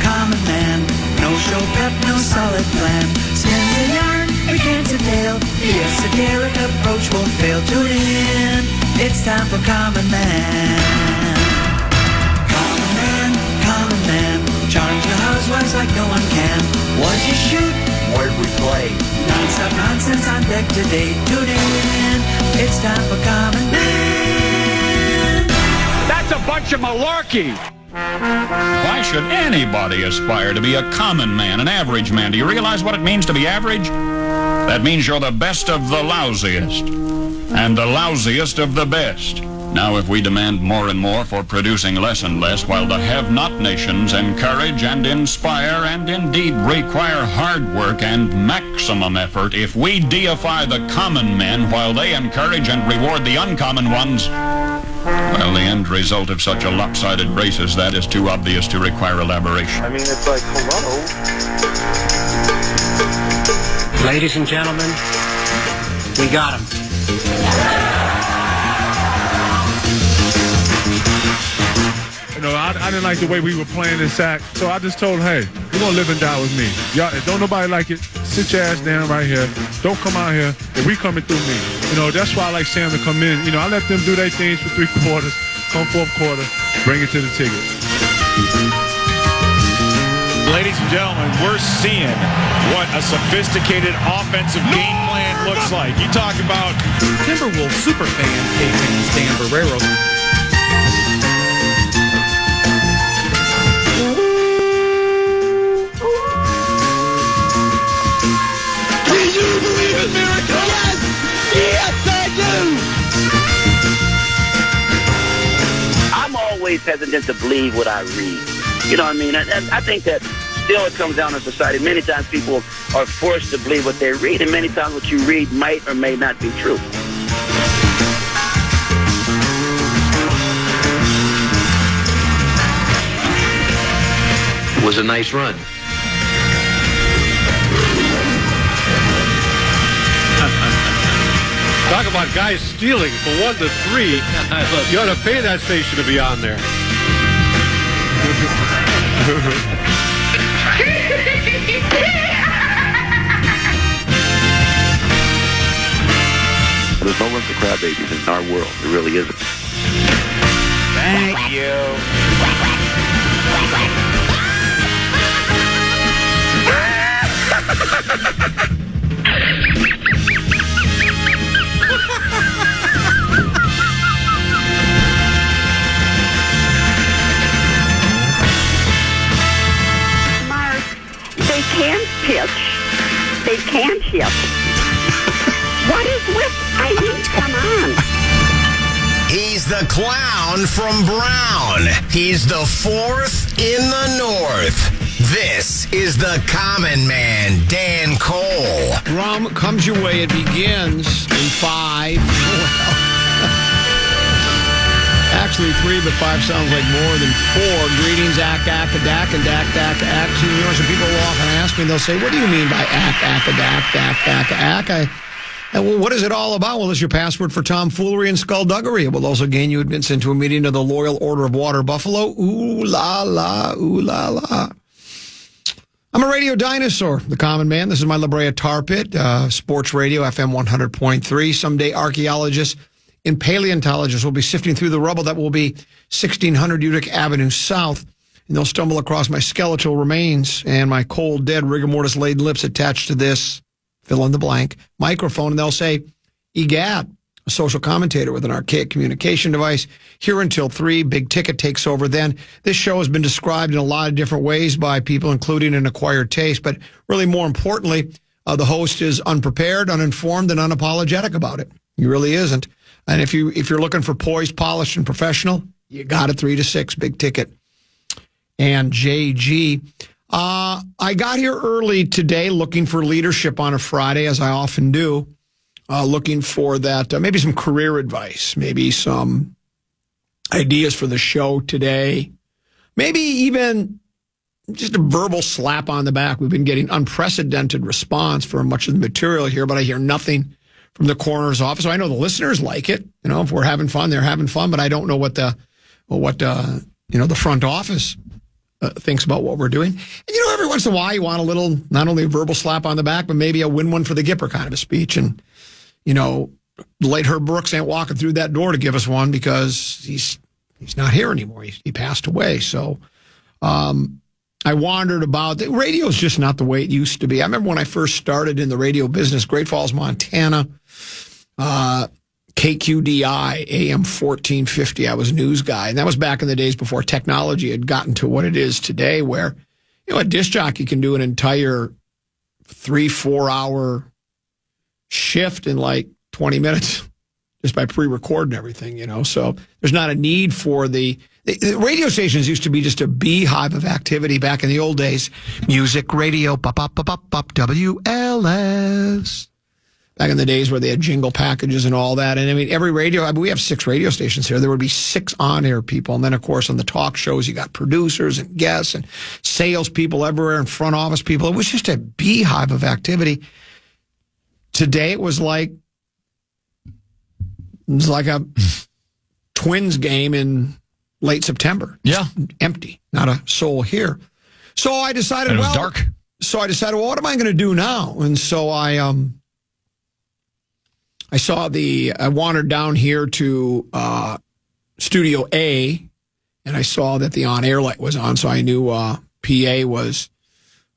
Common man, no show pep, no solid plan. Spins a yarn, recants a tale. The esoteric approach won't fail. Tune in, it's time for Common Man. Common man, charms the housewives like no one can. What you shoot, word we play. Non-stop nonsense on deck today. Tune in, it's time for Common Man. That's a bunch of malarkey. Why should anybody aspire to be a common man, an average man? Do you realize what it means to be average? That means you're the best of the lousiest, and the lousiest of the best. Now, if we demand more and more for producing less and less, while the have-not nations encourage and inspire and indeed require hard work and maximum effort, if we deify the common men while they encourage and reward the uncommon ones, well, the end result of such a lopsided race as that is too obvious to require elaboration. I mean, it's like, hello. Ladies and gentlemen, we got him. You know, I didn't like the way we were playing this act, so I just told him, hey, you're going to live and die with me. Y'all, if don't nobody like it, sit your ass down right here. Don't come out here, and we coming through me. You know, that's why I like Sam to come in. You know, I let them do their things for 3 quarters, come 4th quarter, bring it to the ticket. Ladies and gentlemen, we're seeing what a sophisticated offensive game plan looks like. You talk about Timberwolves superfan KFAN Dan Barrero. I'm always hesitant to believe what I read. You know what I mean? I think that still it comes down to society. Many times people are forced to believe what they read, and many times what you read might or may not be true. It was a nice run. Talk about guys stealing from 1 to 3. You ought to pay that station to be on there. There's no room for crybabies in our world. There really isn't. Thank you. Mark, they can't pitch. They can't hit. What is with, I mean, come on. He's the clown from Brown. He's the 4th in the North. This is the Common Man, Dan Cole. Rum comes your way. It begins in 5. Actually 3, but 5 sounds like more than 4. Greetings, ack, a dack, and dack, ack. You know, some people will often ask me, they'll say, what do you mean by ack, a dack, ack? Well, what is it all about? Well, it's your password for tomfoolery and skullduggery. It will also gain you admittance into a meeting of the Loyal Order of Water Buffalo. Ooh la la, ooh la la. I'm a radio dinosaur, the Common Man. This is my La Brea Tar Pit, sports radio, FM 100.3. Someday archaeologists and paleontologists will be sifting through the rubble that will be 1600 Utica Avenue South, and they'll stumble across my skeletal remains and my cold, dead, rigor mortis-laden lips attached to this, fill in the blank, microphone, and they'll say, egad, a social commentator with an archaic communication device, here until 3, big ticket takes over then. This show has been described in a lot of different ways by people, including an acquired taste, but really more importantly, the host is unprepared, uninformed, and unapologetic about it. He really isn't. And if you're looking for poised, polished, and professional, you got it 3 to 6, big ticket. And JG. I got here early today looking for leadership on a Friday, as I often do. Looking for that, maybe some career advice, maybe some ideas for the show today, maybe even just a verbal slap on the back. We've been getting unprecedented response for much of the material here, but I hear nothing from the coroner's office. So I know the listeners like it. You know, if we're having fun, they're having fun, but I don't know what what the front office thinks about what we're doing. And, every once in a while you want a little, not only a verbal slap on the back, but maybe a win one for the Gipper kind of a speech. And, the late Herb Brooks ain't walking through that door to give us one because he's not here anymore. He passed away. So I wandered about. The radio is just not the way it used to be. I remember when I first started in the radio business, Great Falls, Montana, KQDI, AM 1450. I was a news guy. And that was back in the days before technology had gotten to what it is today, where, a disc jockey can do an entire 3-4 hour shift in like 20 minutes just by pre-recording everything, So there's not a need for the radio stations used to be just a beehive of activity back in the old days. Music, radio, pop, WLS. Back in the days where they had jingle packages and all that. And I mean, every radio, we have 6 radio stations here. There would be 6 on-air people. And then, of course, on the talk shows, you got producers and guests and salespeople everywhere and front office people. It was just a beehive of activity. Today, it was like a Twins game in late September. Yeah. Empty. Not a soul here. So I decided, and it was dark. So I decided, what am I going to do now? And so I wandered down here to Studio A, and I saw that the on-air light was on, so I knew PA was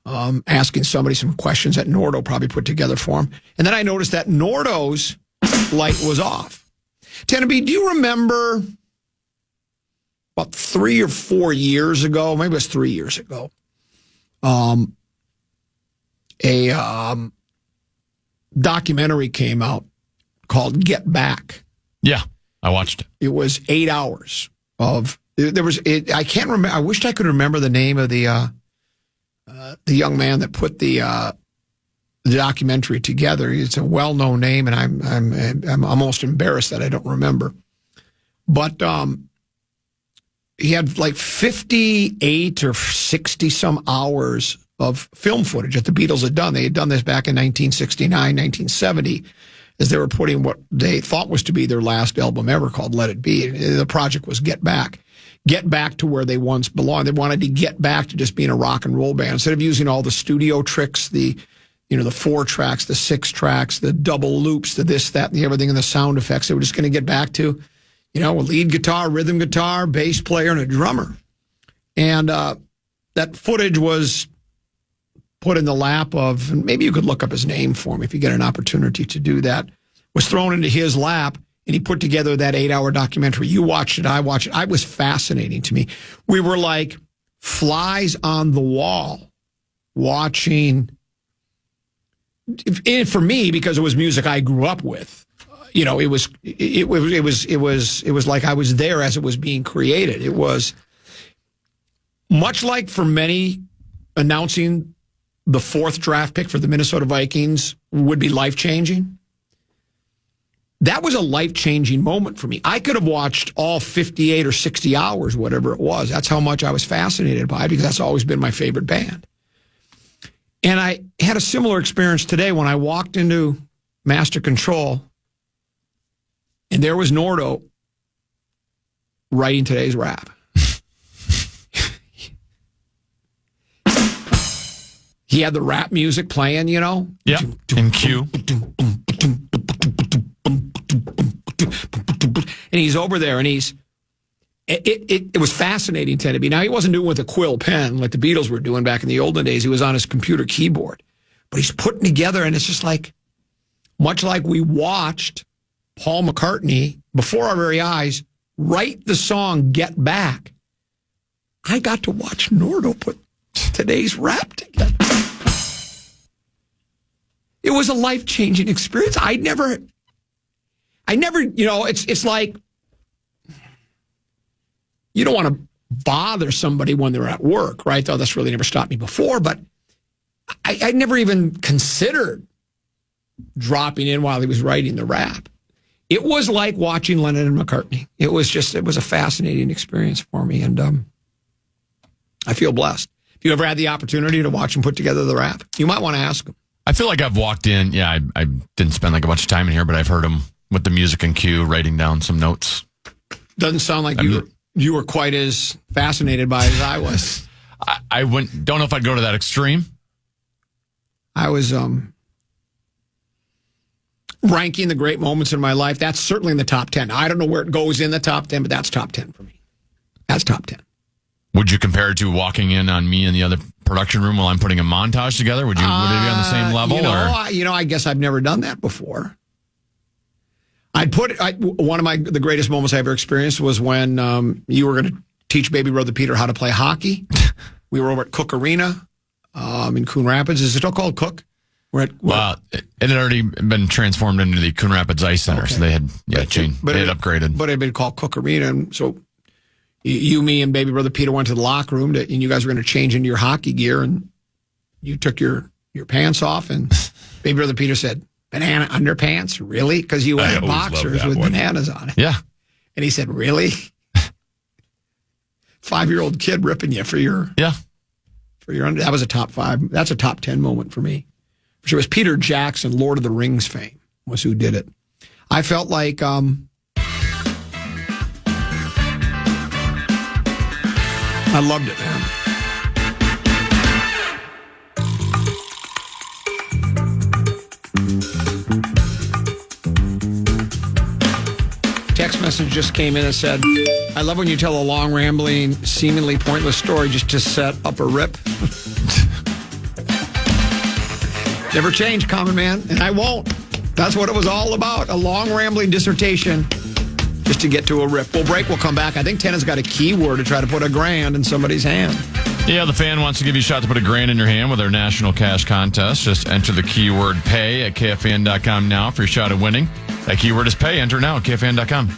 asking somebody some questions that Nordo probably put together for him. And then I noticed that Nordo's light was off. Tenneby, do you remember about 3 or 4 years ago, maybe it was 3 years ago, a documentary came out called Get Back. Yeah, I watched it. It was 8 hours of I can't remember. I wished I could remember the name of the young man that put the documentary together. It's a well-known name, and I'm almost embarrassed that I don't remember. But he had like 58 or 60 some hours of film footage that the Beatles had done. They had done this back in 1969, 1970, as they were putting what they thought was to be their last album ever, called Let It Be. The project was Get Back to where they once belonged. They wanted to get back to just being a rock and roll band. Instead of using all the studio tricks, the 4 tracks, the 6 tracks, the double loops, the this, that, and the everything, and the sound effects, they were just going to get back to, a lead guitar, rhythm guitar, bass player, and a drummer. And that footage was put in the lap of, and maybe you could look up his name for me if you get an opportunity to do that, was thrown into his lap, and he put together that 8-hour documentary. You watched it, I watched it. It was fascinating to me. We were like flies on the wall watching, and for me, because it was music I grew up with, it was like I was there as it was being created. It was much like for many announcing the 4th draft pick for the Minnesota Vikings would be life-changing. That was a life-changing moment for me. I could have watched all 58 or 60 hours, whatever it was. That's how much I was fascinated by it, because that's always been my favorite band. And I had a similar experience today when I walked into Master Control, and there was Nordo writing today's rap. He had the rap music playing, Yeah, in cue. And he's over there, and it was fascinating to me. Now, he wasn't doing it with a quill pen like the Beatles were doing back in the olden days. He was on his computer keyboard. But he's putting together, and it's just like, much like we watched Paul McCartney, before our very eyes, write the song Get Back. I got to watch Nordo put today's rap together. It was a life-changing experience. I never, it's like, you don't want to bother somebody when they're at work, right? Though that's really never stopped me before, but I never even considered dropping in while he was writing the rap. It was like watching Lennon and McCartney. It was a fascinating experience for me, and I feel blessed. If you ever had the opportunity to watch him put together the rap, you might want to ask him. I feel like I've walked in. Yeah, I didn't spend like a bunch of time in here, but I've heard him with the music and cue, writing down some notes. Doesn't sound like you you were quite as fascinated by it as I was. I don't know if I'd go to that extreme. I was ranking the great moments in my life. That's certainly in the top 10. I don't know where it goes in the top 10, but that's top 10 for me. That's top 10. Would you compare it to walking in on me in the other production room while I'm putting a montage together? Would it be on the same level? I guess I've never done that before. One of the greatest moments I ever experienced was when you were going to teach baby brother Peter how to play hockey. We were over at Cook Arena in Coon Rapids. Is it still called Cook? It had already been transformed into the Coon Rapids Ice Center, okay. So they had changed. They had upgraded. But it had been called Cook Arena, and so you, me, and baby brother Peter went to the locker room, and you guys were going to change into your hockey gear, and you took your pants off, and baby brother Peter said, "Banana underpants? Really?" Because you had boxers with bananas on it. Yeah. And he said, "Really?" 5-year-old kid ripping you for your under. That was a top 5. That's a top 10 moment for me. It was Peter Jackson, Lord of the Rings fame, was who did it. I felt like I loved it, man. Text message just came in and said, "I love when you tell a long, rambling, seemingly pointless story just to set up a rip." Never change, Common Man, and I won't. That's what it was all about, a long, rambling dissertation just to get to a rip. We'll break, we'll come back. I think 10 has got a keyword to try to put $1,000 in somebody's hand. Yeah, the fan wants to give you a shot to put $1,000 in your hand with our national cash contest. Just enter the keyword pay at KFAN.com now for your shot at winning. That keyword is pay. Enter now at KFAN.com.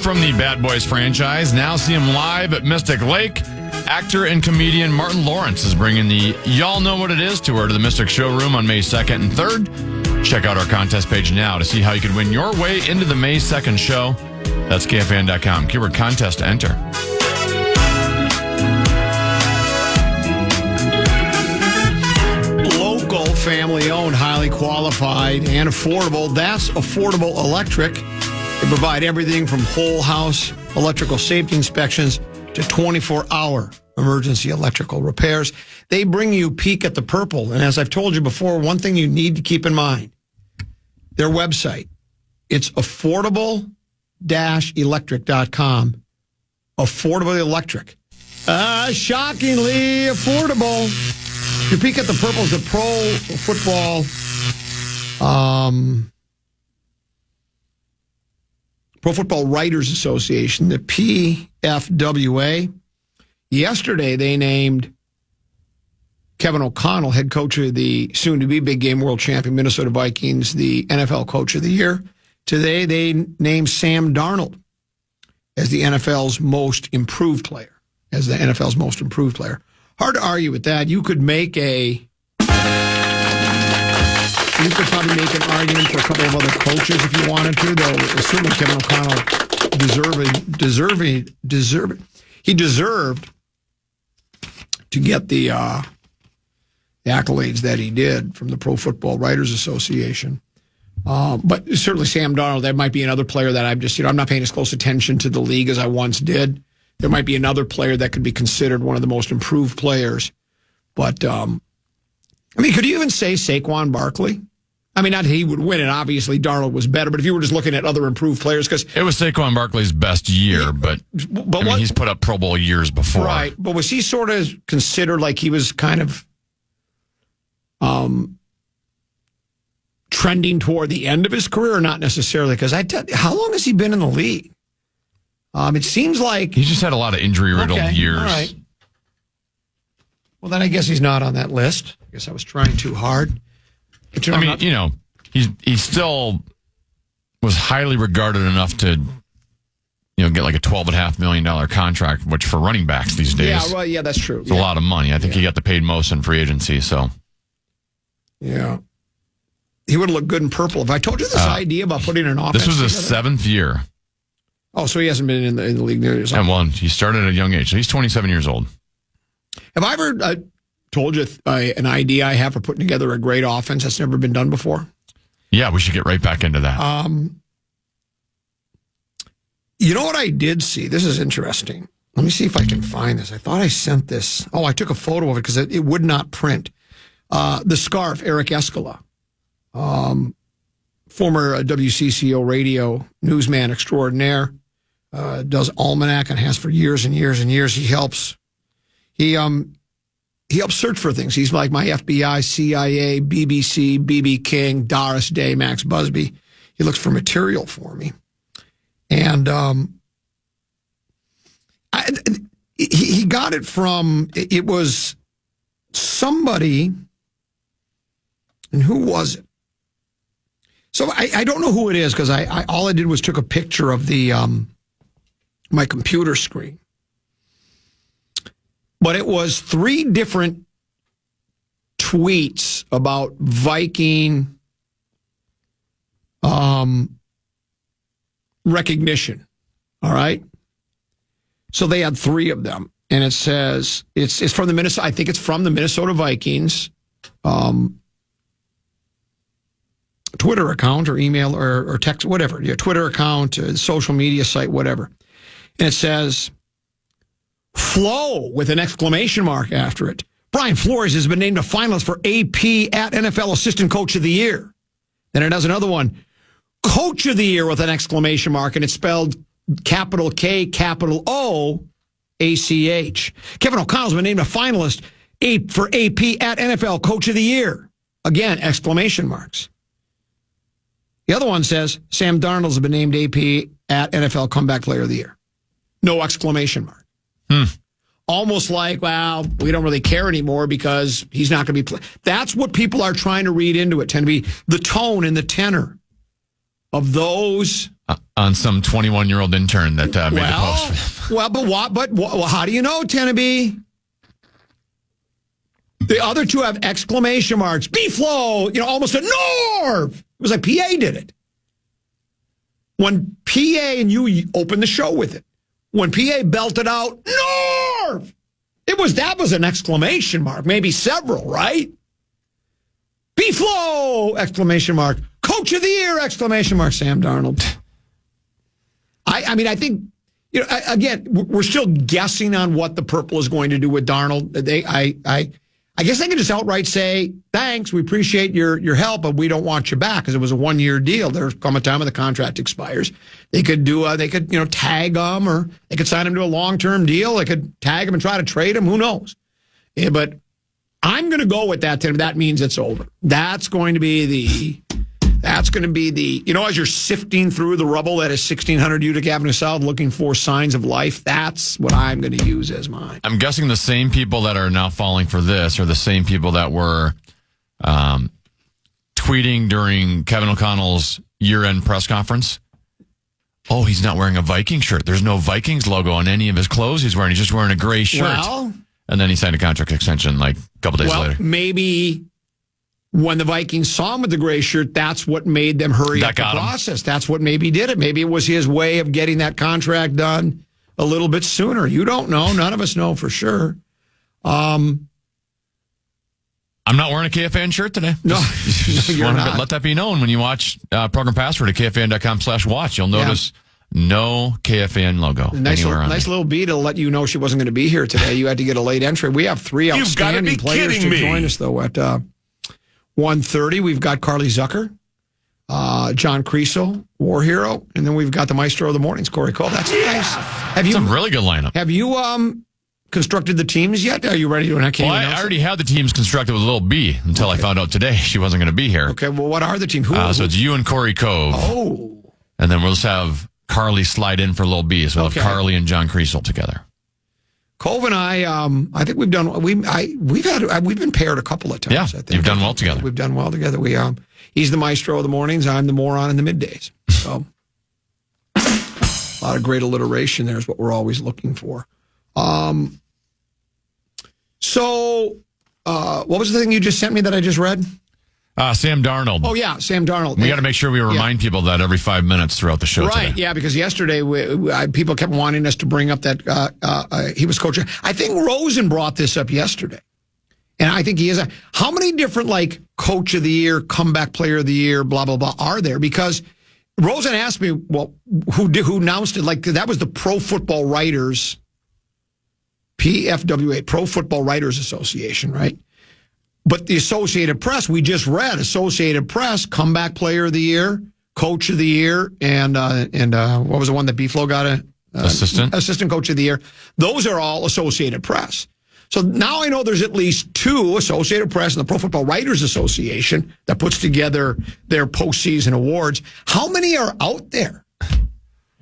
From the Bad Boys franchise. Now see him live at Mystic Lake. Actor and comedian Martin Lawrence is bringing the Y'all Know What It Is tour to the Mystic Showroom on May 2nd and 3rd. Check out our contest page now to see how you could win your way into the May 2nd show. That's KFAN.com. Keyword contest to enter. Local, family-owned, highly qualified, and affordable. That's Affordable Electric. They provide everything from whole house electrical safety inspections to 24-hour emergency electrical repairs. They bring you Peek at the Purple. And as I've told you before, one thing you need to keep in mind, their website, it's affordable-electric.com. Affordable Electric. Shockingly affordable. You Peek at the Purple is the pro football Pro Football Writers Association, the PFWA. Yesterday, they named Kevin O'Connell, head coach of the soon-to-be big game world champion Minnesota Vikings, the NFL Coach of the Year. Today, they named Sam Darnold as the NFL's most improved player. Hard to argue with that. You could probably make an argument for a couple of other coaches if you wanted to, though certainly Kevin O'Connell deserved to get the accolades that he did from the Pro Football Writers Association. But certainly Sam Darnold, that might be another player that I'm not paying as close attention to the league as I once did. There might be another player that could be considered one of the most improved players. But, could you even say Saquon Barkley? Not that he would win it. Obviously, Darnold was better. But if you were just looking at other improved players, because it was Saquon Barkley's best year, but he's put up Pro Bowl years before, right? But was he sort of considered like he was kind of trending toward the end of his career, or not necessarily? Because how long has he been in the league? It seems like he's just had a lot of injury-riddled years. All right. Well, then I guess he's not on that list. I guess I was trying too hard. But, he still was highly regarded enough to get like a $12.5 million contract, which for running backs these days. Yeah, well, yeah, that's true. It's a lot of money. I think he got the paid most in free agency. So, yeah, he would have looked good in purple. If I told you this idea about putting an offense, this was his 7th year. Oh, so he hasn't been in the league nearly as long. And well, he started at a young age. So he's 27 years old. Have I ever told you an idea I have for putting together a great offense that's never been done before? Yeah, we should get right back into that. You know what I did see? This is interesting. Let me see if I can find this. I thought I sent this. Oh, I took a photo of it because it would not print. The Scarf, Eric Escala, former WCCO radio newsman extraordinaire, does Almanac and has for years and years and years. He helps search for things. He's like my FBI, CIA, BBC, BB King, Doris Day, Max Busby. He looks for material for me. And he got it from, it was somebody, and who was it? So I don't know who it is because I all I did was took a picture of the my computer screen. But it was 3 different tweets about Viking recognition. All right. So they had 3 of them. And it says, it's from the Minnesota, I think it's from the Minnesota Vikings Twitter account or email or text, whatever. Your Twitter account, social media site, whatever. And it says, Flow with an exclamation mark after it. Brian Flores has been named a finalist for AP at NFL Assistant Coach of the Year. Then it has another one, Coach of the Year with an exclamation mark, and it's spelled capital K, capital O, ACH. Kevin O'Connell's been named a finalist for AP at NFL Coach of the Year. Again, exclamation marks. The other one says, Sam Darnold's been named AP at NFL Comeback Player of the Year. No exclamation mark. Almost like, well, we don't really care anymore because he's not going to be That's what people are trying to read into it, tend to be the tone and the tenor of those. On some 21-year-old intern that made the post. Well, but how do you know, Tenneby? The other 2 have exclamation marks. B-Flow, almost a Norv. It was like PA did it. When PA and you opened the show with it. When PA belted out, Norv! That was an exclamation mark, maybe several, right? B-Flow! Exclamation mark. Coach of the Year! Exclamation mark. Sam Darnold. I think, again, we're still guessing on what the purple is going to do with Darnold. I guess they could just outright say, thanks, we appreciate your help, but we don't want you back because it was a 1-year deal. There's come a time when the contract expires. They could tag him, or they could sign him to a long-term deal. They could tag him and try to trade him. Who knows? Yeah, but I'm going to go with that, Tim. That means it's over. That's going to be the, as you're sifting through the rubble that is 1600 Utica Avenue South looking for signs of life, that's what I'm going to use as mine. I'm guessing the same people that are now falling for this are the same people that were tweeting during Kevin O'Connell's year-end press conference. Oh, he's not wearing a Viking shirt. There's no Vikings logo on any of his clothes he's wearing. He's just wearing a gray shirt. Well, and then he signed a contract extension like a couple days later. Maybe when the Vikings saw him with the gray shirt, that's what made them hurry up the process. That's what maybe did it. Maybe it was his way of getting that contract done a little bit sooner. You don't know. None of us know for sure. I'm not wearing a KFAN shirt today. No, you're not. Let that be known when you watch program password at KFAN.com/watch. You'll notice no KFAN logo anywhere on nice little beat to let you know she wasn't going to be here today. You had to get a late entry. We have 3 outstanding players to join us, though, at 1:30. We've got Carly Zucker, John Creasel, War Hero, and then we've got the Maestro of the Mornings, Corey Cole. That's nice. That's a really good lineup. Have you constructed the teams yet? Are you ready to? I already had the teams constructed with a little B until I found out today she wasn't going to be here. Okay, well, what are the teams? So it's you and Corey Cove. Oh. And then we'll just have Carly slide in for a little B. So we'll have Carly and John Creasel together. Cove and I think we've been paired a couple of times. Yeah, I think. you've done well together. We've done well together. He's the Maestro of the mornings. I'm the moron in the middays. So, A lot of great alliteration there is what we're always looking for. What was the thing you just sent me that I just read? Sam Darnold. Oh, yeah, Sam Darnold. We got to make sure we remind people of that every 5 minutes throughout the show Right, today. yeah, because yesterday people kept wanting us to bring up that he was coaching. I think Rosen brought this up yesterday. And I think he is. How many different, like, coach of the year, comeback player of the year, blah, blah, blah, are there? Because Rosen asked me, well, who announced it? Like, that was the Pro Football Writers, PFWA, Pro Football Writers Association, right? But the Associated Press, we just read Associated Press, comeback player of the year, coach of the year, and what was the one that B-Flow got? Assistant coach of the year. Those are all Associated Press. So now I know there's at least two, Associated Press and the Pro Football Writers Association, that puts together their postseason awards. How many are out there?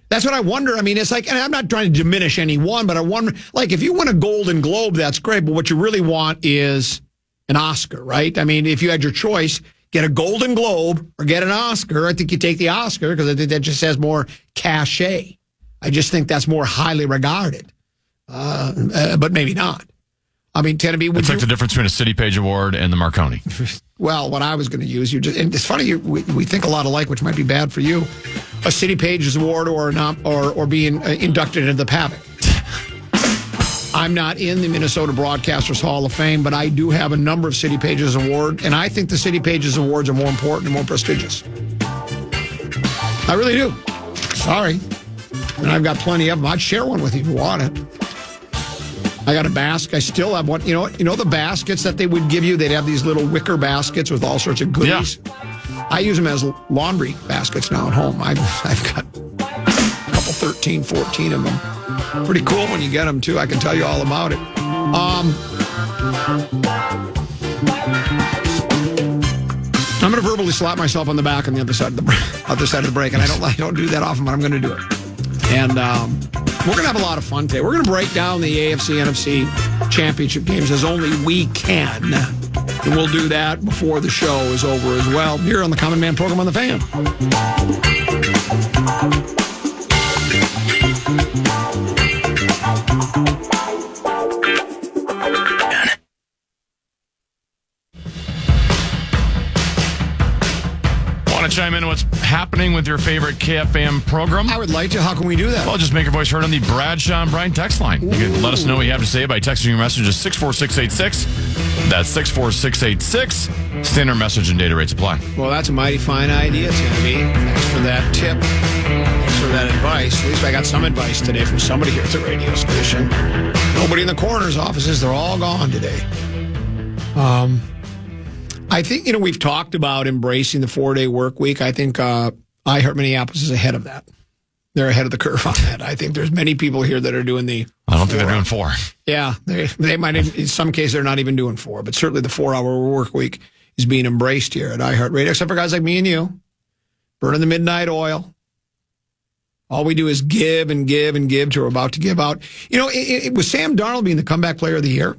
That's what I wonder. I mean, it's like, and I'm not trying to diminish any one, but I wonder, like, if you win a Golden Globe, that's great, but what you really want is an Oscar, right? I mean, if you had your choice, get a Golden Globe or get an Oscar, I think you take the Oscar because I think that just has more cachet. I just think that's more highly regarded, but maybe not. I mean, Tenneby, it's like the difference between a City Page Award and the Marconi. Well, what I was going to use, and it's funny, we think a lot alike, which might be bad for you. A City Pages Award or being inducted into the PAVIC. I'm not in the Minnesota Broadcasters Hall of Fame, but I do have a number of City Pages Awards, and I think the City Pages Awards are more important and more prestigious. I really do. Sorry. And I've got plenty of them. I'd share one with you if you want it. I got a basket. I still have one. You know the baskets that they would give you? They'd have these little wicker baskets with all sorts of goodies. Yeah. I use them as laundry baskets now at home. I've got a couple 13, 14 of them. Pretty cool when you get them, too. I can tell you all about it. I'm going to verbally slap myself on the back on the other side of the break, and I don't do that often, but I'm going to do it. And we're going to have a lot of fun today. We're going to break down the AFC, NFC championship games as only we can. And we'll do that before the show is over as well, here on the Common Man program on the Fan. Want to chime in on what's happening with your favorite KFAN program? I would like to. How can we do that? Well, just make your voice heard on the Bradshaw and Bryan text line. You can let us know what you have to say by texting your message to 64686. That's 64686. Standard message and data rates apply. Well, that's a mighty fine idea, Timmy. Thanks for that tip. Thanks for that advice. At least I got some advice today from somebody here at the radio station. Nobody in the coroner's offices. They're all gone today. I think, we've talked about embracing the 4-day work week. I think iHeart Minneapolis is ahead of that. They're ahead of the curve on that. I think there's many people here that are doing the I don't think they're doing 4. Yeah, they might, in some cases, they're not even doing 4. But certainly the 4-hour work week is being embraced here at iHeart Radio, except for guys like me and you, burning the midnight oil. All we do is give and give and give till we're about to give out. With Sam Darnold being the comeback player of the year,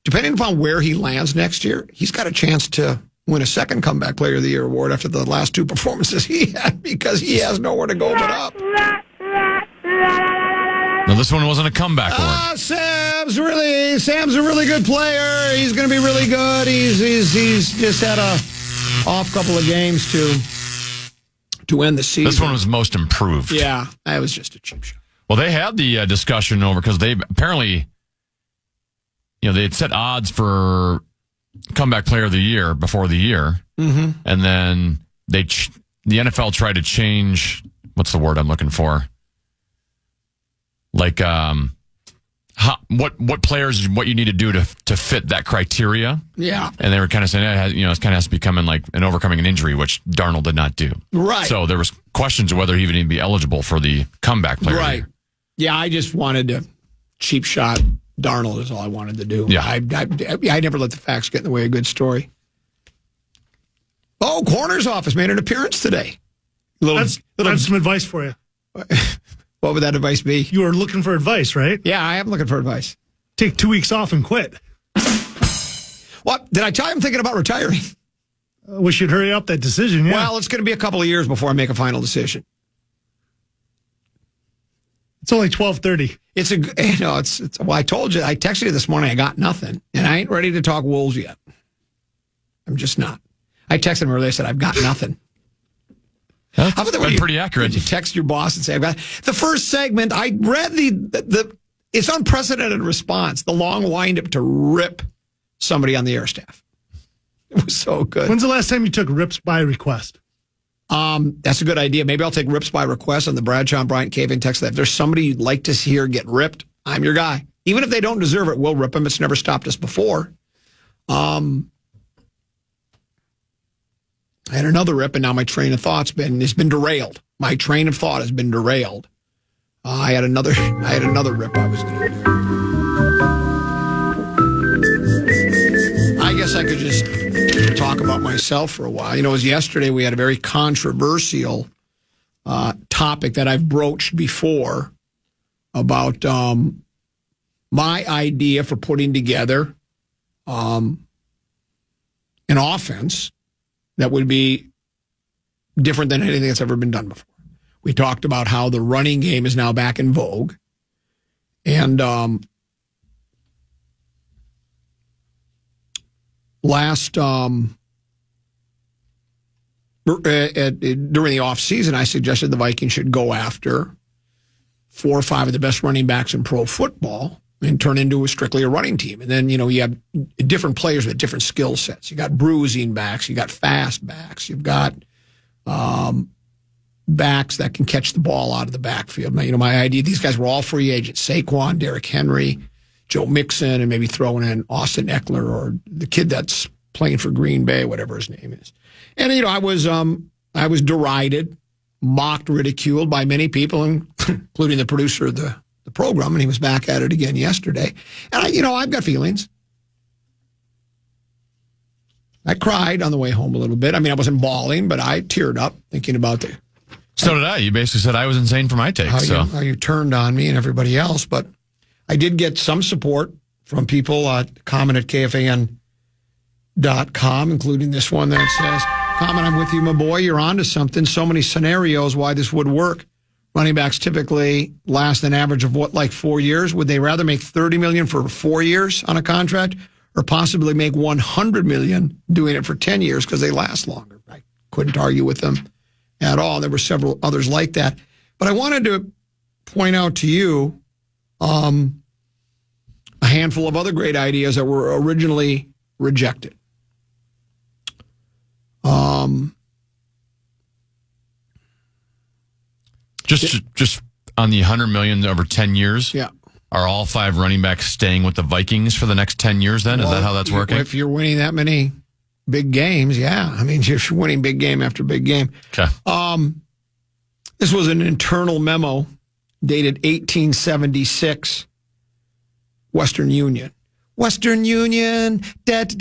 depending upon where he lands next year, he's got a chance to win a second comeback player of the year award after the last 2 performances he had, because he has nowhere to go but up. No, this one wasn't a comeback award. Sam's a really good player. He's going to be really good. He's just had a off couple of games to end the season. This one was most improved. Yeah, that was just a cheap shot. Well, they had the discussion over because they apparently, they had set odds for comeback player of the year before the year. Mm-hmm. And then the NFL tried to change, what's the word I'm looking for? Like, what players, what you need to do to fit that criteria. Yeah. And they were kind of saying, it kind of has to be coming like an overcoming an injury, which Darnold did not do. Right. So there was questions of whether he would even be eligible for the comeback player. Right. Yeah, I just wanted to cheap shot Darnold is all I wanted to do. Yeah. I never let the facts get in the way of a good story. Oh, Coroner's office made an appearance today. That's some advice for you. What would that advice be? You were looking for advice, right? Yeah, I am looking for advice. Take 2 weeks off and quit. What? Did I tell you I'm thinking about retiring? Wish you'd hurry up that decision, yeah. Well, it's going to be a couple of years before I make a final decision. It's only 12:30. Well, I told you, I texted you this morning, I got nothing. And I ain't ready to talk Wolves yet. I'm just not. I texted him earlier, I said, I've got nothing. That's been pretty accurate. You text your boss and say, I've got the first segment. I read it's unprecedented response, the long windup to rip somebody on the air staff. It was so good. When's the last time you took rips by request? That's a good idea. Maybe I'll take rips by request on the Bradshaw and Bryant KFAN text. If there's somebody you'd like to hear get ripped, I'm your guy. Even if they don't deserve it, we'll rip them. It's never stopped us before. I had another rip, and now my train of thought's has been derailed. My train of thought has been derailed. I had another rip I was going to do. I guess I could just talk about myself for a while. It was yesterday we had a very controversial topic that I've broached before about my idea for putting together an offense that would be different than anything that's ever been done before. We talked about how the running game is now back in vogue. And during the offseason, I suggested the Vikings should go after 4 or 5 of the best running backs in pro football and turn into strictly a running team. And then, you have different players with different skill sets. You got bruising backs, you got fast backs, you've got backs that can catch the ball out of the backfield. My idea, these guys were all free agents. Saquon, Derrick Henry, Joe Mixon, and maybe throwing in Austin Eckler or the kid that's playing for Green Bay, whatever his name is. And, I was derided, mocked, ridiculed by many people, including the producer of the program, and he was back at it again yesterday. And I've got feelings. I cried on the way home a little bit. I wasn't bawling, but I teared up thinking about So did I. You basically said I was insane for my take. How you turned on me and everybody else. But I did get some support from people comment at KFAN.com, including this one that says, comment, I'm with you, my boy. You're onto something. So many scenarios why this would work. Running backs typically last an average of 4 years? Would they rather make $30 million for 4 years on a contract or possibly make $100 million doing it for 10 years because they last longer? I couldn't argue with them at all. There were several others like that. But I wanted to point out to you a handful of other great ideas that were originally rejected. Just on the $100 million over 10 years. Yeah. Are all 5 running backs staying with the Vikings for the next 10 years then? Is that how that's working? If you're winning that many big games, yeah. You're winning big game after big game. Okay. This was an internal memo dated 1876, Western Union. Western Union. If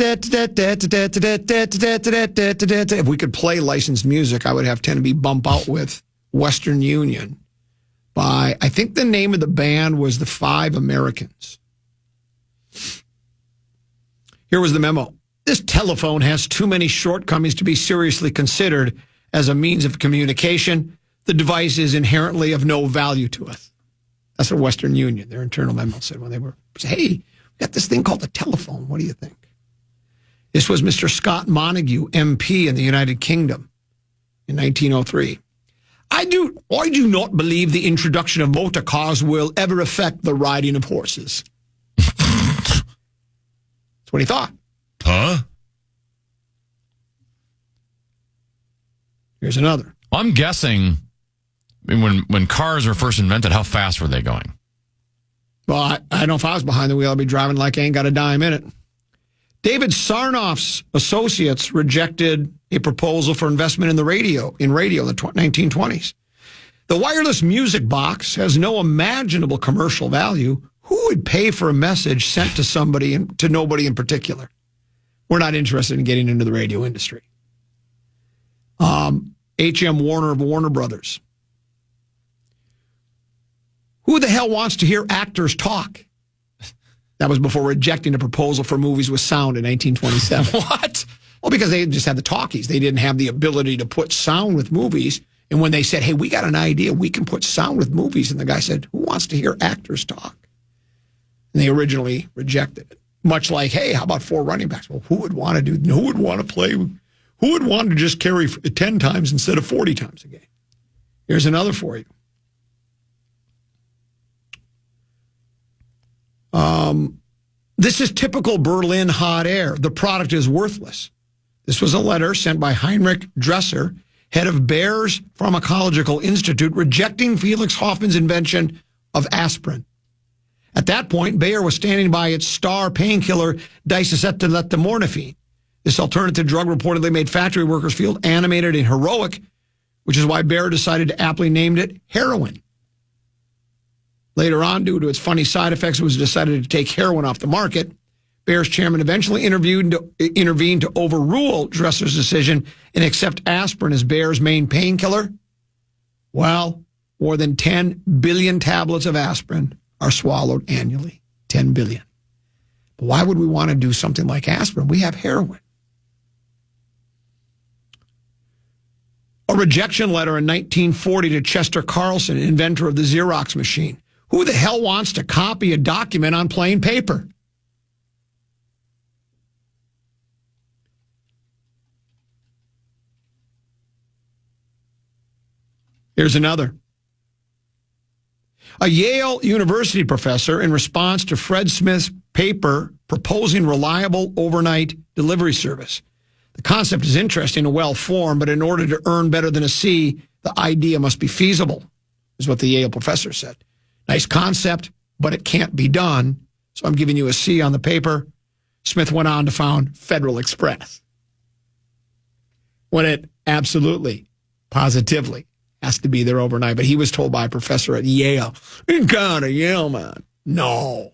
we could play licensed music, I would have 10 to be bump out with Western Union by, I think the name of the band was the 5 Americans. Here was the memo. This telephone has too many shortcomings to be seriously considered as a means of communication. The device is inherently of no value to us. That's what Western Union, their internal memo said when they were, hey, we got this thing called the telephone. What do you think? This was Mr. Scott Montague, MP in the United Kingdom in 1903. I do not believe the introduction of motor cars will ever affect the riding of horses. That's what he thought. Huh? Here's another. Well, I'm guessing when cars were first invented, how fast were they going? Well, I know if I was behind the wheel, I'd be driving like I ain't got a dime in it. David Sarnoff's associates rejected a proposal for investment in radio in the 1920s. The wireless music box has no imaginable commercial value. Who would pay for a message sent to somebody and to nobody in particular? We're not interested in getting into the radio industry. H.M. Warner of Warner Brothers. Who the hell wants to hear actors talk? That was before rejecting a proposal for movies with sound in 1927. What? Well, because they just had the talkies. They didn't have the ability to put sound with movies. And when they said, hey, we got an idea, we can put sound with movies. And the guy said, who wants to hear actors talk? And they originally rejected it. Much like, hey, how about 4 running backs? Well, who would want to play? Who would want to just carry 10 times instead of 40 times a game? Here's another for you. This is typical Berlin hot air. The product is worthless. This was a letter sent by Heinrich Dresser, head of Bayer's Pharmacological Institute, rejecting Felix Hoffmann's invention of aspirin. At that point, Bayer was standing by its star painkiller diacetylmorphine. This alternative drug reportedly made factory workers feel animated and heroic, which is why Bayer decided to aptly name it heroin. Later on, due to its funny side effects, it was decided to take heroin off the market. Bayer's chairman eventually intervened to overrule Dresser's decision and accept aspirin as Bayer's main painkiller. Well, more than 10 billion tablets of aspirin are swallowed annually. 10 billion. But why would we want to do something like aspirin? We have heroin. A rejection letter in 1940 to Chester Carlson, inventor of the Xerox machine. Who the hell wants to copy a document on plain paper? Here's another. A Yale University professor, in response to Fred Smith's paper proposing reliable overnight delivery service. The concept is interesting and well-formed, but in order to earn better than a C, the idea must be feasible, is what the Yale professor said. Nice concept, but it can't be done, so I'm giving you a C on the paper. Smith went on to found Federal Express. When it absolutely, positively has to be there overnight. But he was told by a professor at Yale, you got a Yale man. No.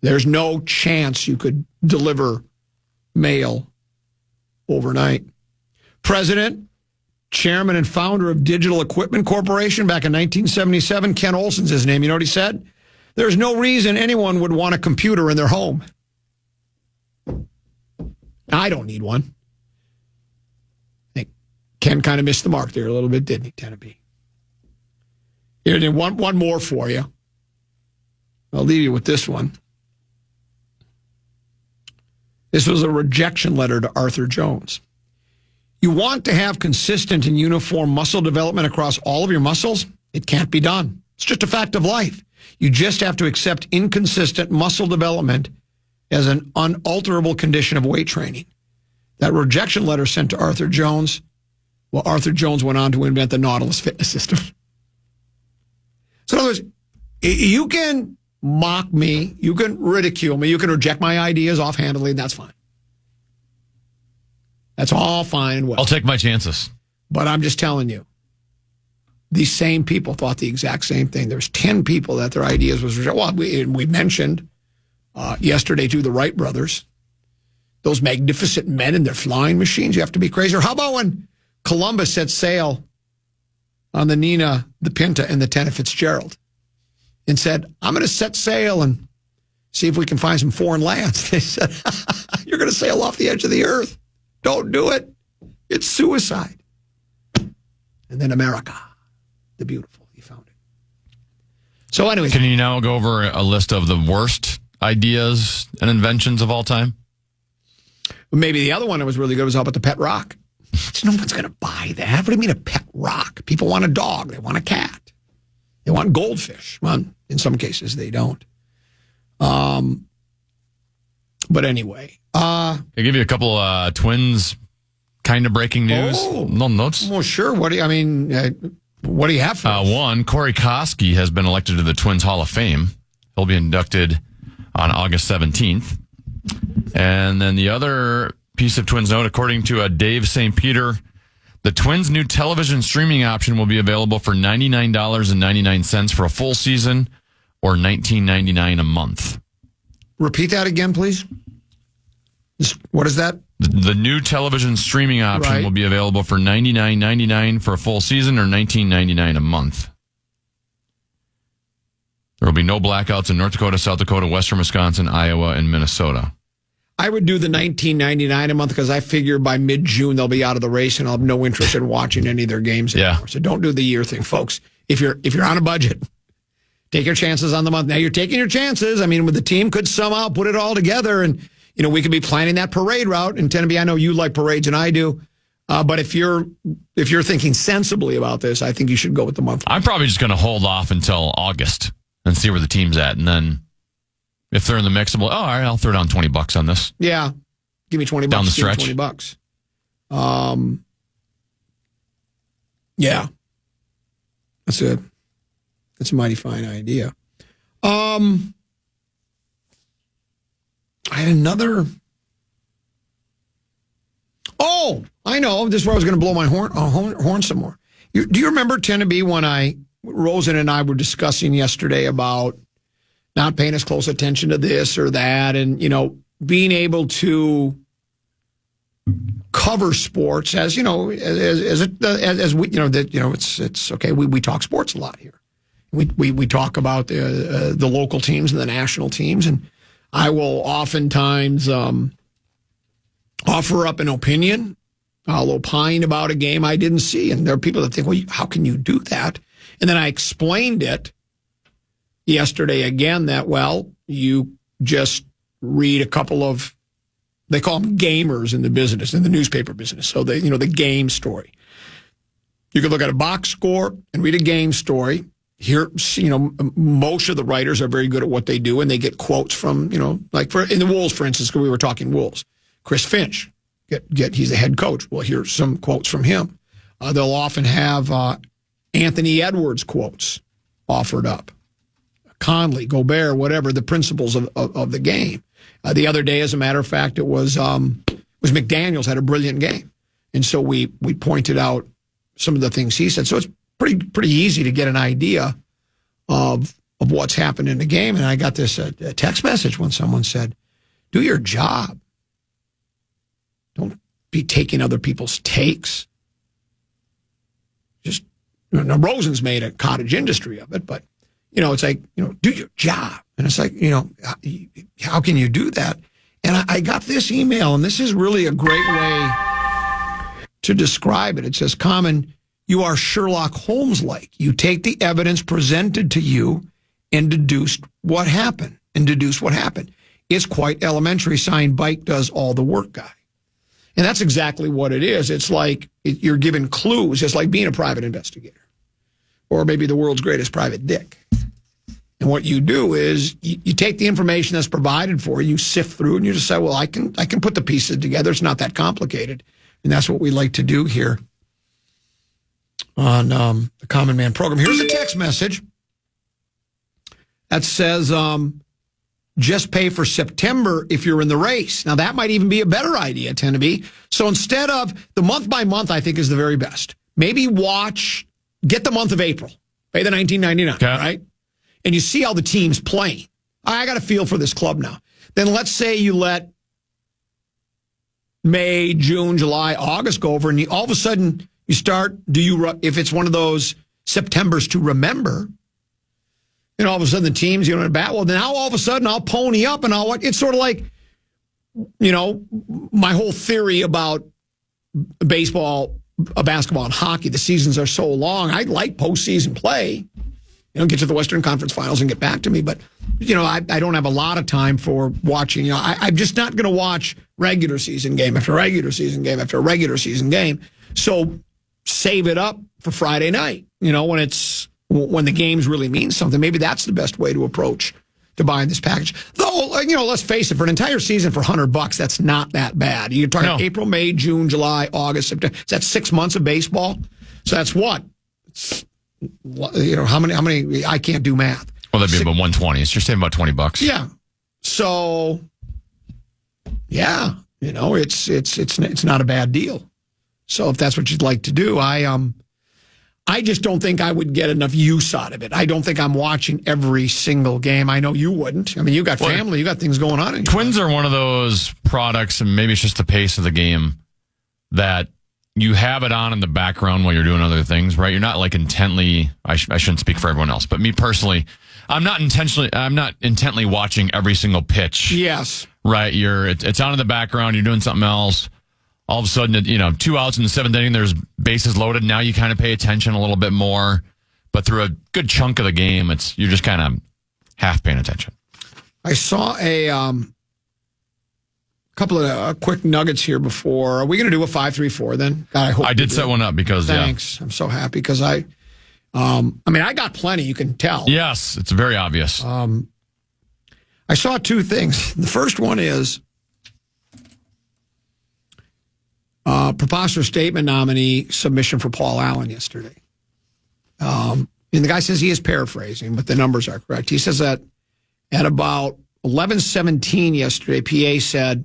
There's no chance you could deliver mail overnight. President, chairman, and founder of Digital Equipment Corporation back in 1977, Ken Olson's his name. You know what he said? There's no reason anyone would want a computer in their home. I don't need one. Ken kind of missed the mark there a little bit, didn't he, Tennessee? Here, one more for you. I'll leave you with this one. This was a rejection letter to Arthur Jones. You want to have consistent and uniform muscle development across all of your muscles? It can't be done. It's just a fact of life. You just have to accept inconsistent muscle development as an unalterable condition of weight training. That rejection letter sent to Arthur Jones. Well, Arthur Jones went on to invent the Nautilus fitness system. So in other words, you can mock me, you can ridicule me, you can reject my ideas offhandedly, and that's fine. That's all fine and well. I'll take my chances. But I'm just telling you, these same people thought the exact same thing. There's 10 people that their ideas was rejected. Well, we mentioned yesterday, too, the Wright brothers. Those magnificent men in their flying machines. You have to be crazy. Or how about when Columbus set sail on the Nina, the Pinta, and the Tenna Fitzgerald and said, I'm going to set sail and see if we can find some foreign lands. They said, you're going to sail off the edge of the earth. Don't do it. It's suicide. And then America, the beautiful, he found it. So anyway. Can you now go over a list of the worst ideas and inventions of all time? Maybe the other one that was really good was how about the pet rock? No one's going to buy that. What do you mean a pet rock? People want a dog. They want a cat. They want goldfish. Well, in some cases, they don't. But anyway. I'll give you a couple Twins kind of breaking news. No notes? Well, sure. What do you have for us? One, Corey Koski has been elected to the Twins Hall of Fame. He'll be inducted on August 17th. And then the other piece of Twins note, according to Dave St. Peter, the Twins' new television streaming option will be available for $99.99 for a full season or $19.99 a month. Repeat that again, please. What is that? The new television streaming option will be available for $99.99 for a full season or $19.99 a month. There will be no blackouts in North Dakota, South Dakota, Western Wisconsin, Iowa, and Minnesota. I would do the $19.99 a month because I figure by mid-June they'll be out of the race and I'll have no interest in watching any of their games anymore. So don't do the year thing, folks. If you're on a budget, take your chances on the month. Now you're taking your chances. I mean, the team could somehow put it all together, and we could be planning that parade route. And Tennessee, I know you like parades, and I do. But if you're thinking sensibly about this, I think you should go with the monthly. I'm probably just going to hold off until August and see where the team's at, and then if they're in the mix, all right, I'll throw down $20 on this. Yeah, give me $20 down the stretch. $20. Yeah, that's a mighty fine idea. I had another. Oh, I know. This is where I was going to blow my horn some more. Do you remember, Tennessee, when Rosen and I were discussing yesterday about not paying as close attention to this or that, and being able to cover sports as we it's okay. We talk sports a lot here. We talk about the local teams and the national teams, and I will oftentimes offer up an opinion. I'll opine about a game I didn't see, and there are people that think, well, how can you do that? And then I explained it yesterday again that, well, you just read a couple of, they call them gamers in the business, in the newspaper business. So the game story. You could look at a box score and read a game story. Here, most of the writers are very good at what they do, and they get quotes from, like in the Wolves, for instance, because we were talking Wolves. Chris Finch, he's the head coach. Well, here's some quotes from him. They'll often have Anthony Edwards quotes offered up. Conley, Gobert, whatever, the principles of the game. The other day, as a matter of fact, it was McDaniels had a brilliant game. And so we pointed out some of the things he said. So it's pretty easy to get an idea of what's happened in the game. And I got this a text message when someone said, do your job. Don't be taking other people's takes. Just, Rosen's made a cottage industry of it, but, it's like, do your job. And it's like, how can you do that? And I got this email, and this is really a great way to describe it. It says, Common, you are Sherlock Holmes-like. You take the evidence presented to you and deduce what happened. It's quite elementary. Signed, Bike does all the work guy. And that's exactly what it is. It's like you're given clues. It's like being a private investigator, or maybe the world's greatest private dick. And what you do is you take the information that's provided for you, sift through, and you just say, well, I can put the pieces together. It's not that complicated. And that's what we like to do here on the Common Man program. Here's a text message that says, just pay for September if you're in the race. Now, that might even be a better idea, Tennessee. So instead of the month by month, I think is the very best. Maybe get the month of April, pay the $19.99, right? And you see how the team's playing. I got a feel for this club now. Then let's say you let May, June, July, August go over, and all of a sudden you start, if it's one of those Septembers to remember, and all of a sudden the team's in bat, well, now all of a sudden I'll pony up and it's sort of like, my whole theory about baseball, basketball, and hockey, the seasons are so long. I like postseason play. Get to the Western Conference Finals and get back to me. But, I don't have a lot of time for watching. I'm just not going to watch regular season game after regular season game after regular season game. So save it up for Friday night, when the games really mean something. Maybe that's the best way to approach to buying this package. Though, let's face it, for an entire season for $100, that's not that bad. You're talking April, May, June, July, August, September. That's 6 months of baseball. So that's what? How many? I can't do math. Well, that'd be about 120. It's just saving about $20. Yeah. So, yeah, it's not a bad deal. So if that's what you'd like to do, I just don't think I would get enough use out of it. I don't think I'm watching every single game. I know you wouldn't. I mean, you got family, you got things going on. Twins are one of those products, and maybe it's just the pace of the game, that you have it on in the background while you're doing other things, right? You're not like intently, I shouldn't speak for everyone else, but me personally, I'm not intently watching every single pitch. Yes. right? It's on in the background. You're doing something else. All of a sudden, 2 outs in the 7th inning, there's bases loaded. Now you kind of pay attention a little bit more. But through a good chunk of the game, you're just kind of half paying attention. I saw a couple of quick nuggets here before. Are we going to do a 5-3-4 then? God, I hope I did set one up because, thanks. I'm so happy because I got plenty, you can tell. Yes, it's very obvious. I saw two things. The first one is preposterous statement nominee submission for Paul Allen yesterday. And the guy says he is paraphrasing, but the numbers are correct. He says that at about 11:17 yesterday, PA said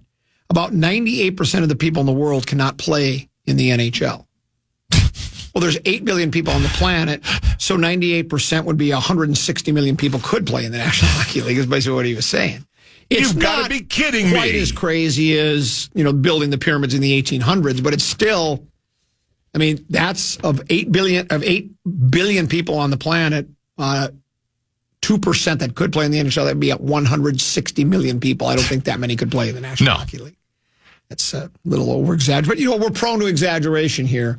about 98% of the people in the world cannot play in the NHL. Well, there's 8 billion people on the planet, so 98% would be 160 million people could play in the National Hockey League, is basically what he was saying. It's You've got to be kidding me. Quite as crazy as, building the pyramids in the 1800s, but it's still, that's of 8 billion people on the planet, 2% that could play in the NHL, that would be at 160 million people. I don't think that many could play in the National Hockey League. That's a little over-exaggerated. But, we're prone to exaggeration here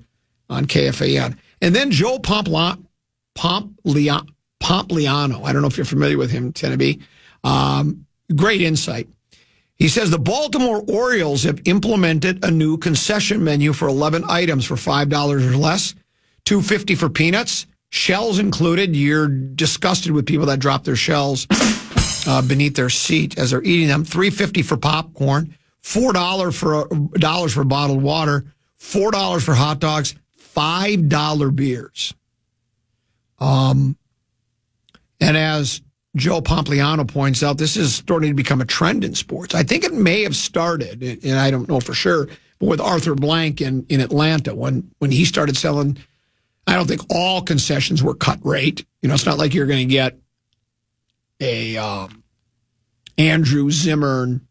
on KFAN. And then Joe Pompliano. I don't know if you're familiar with him, Tenneby. Great insight. He says the Baltimore Orioles have implemented a new concession menu for 11 items for $5 or less, $2.50 for peanuts, shells included. You're disgusted with people that drop their shells beneath their seat as they're eating them. $3.50 for popcorn, $4 for bottled water, $4 for hot dogs, $5 beers. And as Joe Pompliano points out, this is starting to become a trend in sports. I think it may have started, and I don't know for sure, but with Arthur Blank in Atlanta when he started selling. I don't think all concessions were cut rate. It's not like you're going to get a Andrew Zimmern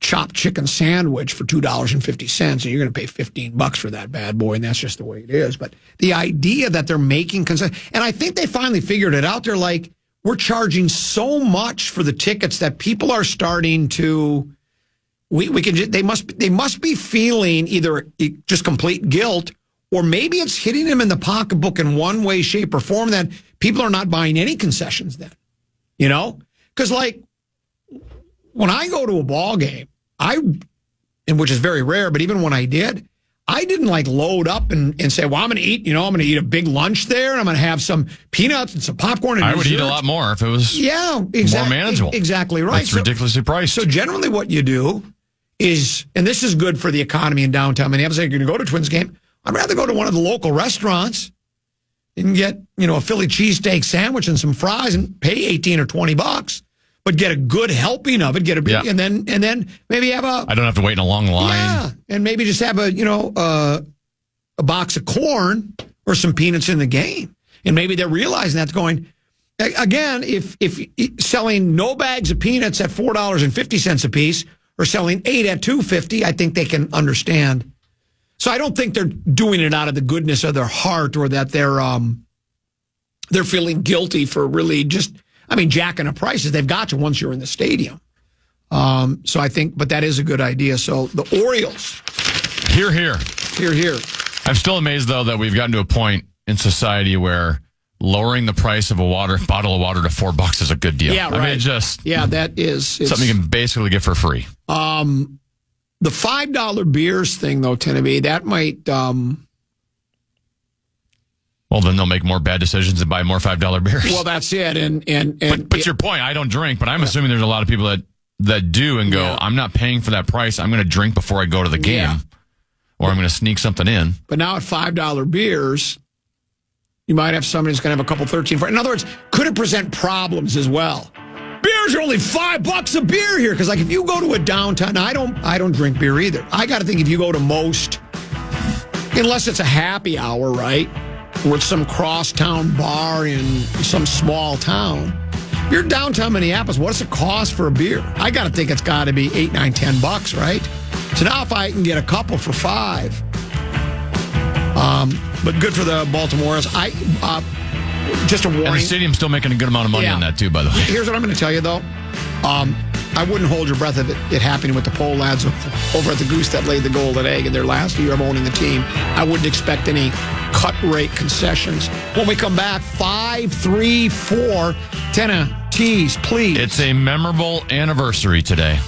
chopped chicken sandwich for $2.50, and you're going to pay $15 for that bad boy, and that's just the way it is. But the idea that they're making concessions, and I think they finally figured it out. They're like, we're charging so much for the tickets that people are starting to. They must be feeling either just complete guilt, or maybe it's hitting them in the pocketbook in one way, shape, or form that people are not buying any concessions then. Because when I go to a ball game, which is very rare, but even when I did, I didn't load up and say, well, I'm going to eat, I'm going to eat a big lunch there, and I'm going to have some peanuts and some popcorn and I would eat a lot more if it was more manageable. Exactly right. It's ridiculously priced. So generally what you do is, and this is good for the economy in downtown Minneapolis, you're going to go to a Twins game, I'd rather go to one of the local restaurants and get, a Philly cheesesteak sandwich and some fries and pay $18 or $20. But get a good helping of it, and then maybe have I don't have to wait in a long line. Yeah, and maybe just have a box of corn or some peanuts in the game, and maybe they're realizing that's going. Again, if selling no bags of peanuts at $4.50 a piece or selling 8 at $2.50, I think they can understand. So I don't think they're doing it out of the goodness of their heart or that they're feeling guilty for really just. Jacking up prices, they've got you once you're in the stadium. So I think, but that is a good idea. So the Orioles. Hear, hear. Hear, hear. I'm still amazed, though, that we've gotten to a point in society where lowering the price of a bottle of water to $4 is a good deal. Yeah, right. That is something you can basically get for free. The $5 beers thing, though, Tenneby, that might... Well, then they'll make more bad decisions and buy more $5 beers. Well, that's it. But your point, I don't drink, but I'm assuming there's a lot of people that do and go, I'm not paying for that price. I'm going to drink before I go to the game, or I'm going to sneak something in. But now at $5 beers, you might have somebody who's going to have a couple 13. In other words, could it present problems as well? Beers are only $5 a beer here because, if you go to a downtown, I don't drink beer either. I got to think if you go to most, unless it's a happy hour, right? Or it's some crosstown bar in some small town. You're downtown Minneapolis. What does it cost for a beer? I got to think it's got to be $8, $9, $10, right? So now if I can get a couple for $5, but good for the Baltimoreans. Just a warning. And the stadium's still making a good amount of money on that too, by the way. Here's what I'm going to tell you though. I wouldn't hold your breath of it happening with the Pole lads over at the Goose that laid the golden egg in their last year of owning the team. I wouldn't expect any cut rate concessions. When we come back, 5-3-4, Tenna, tease, please. It's a memorable anniversary today.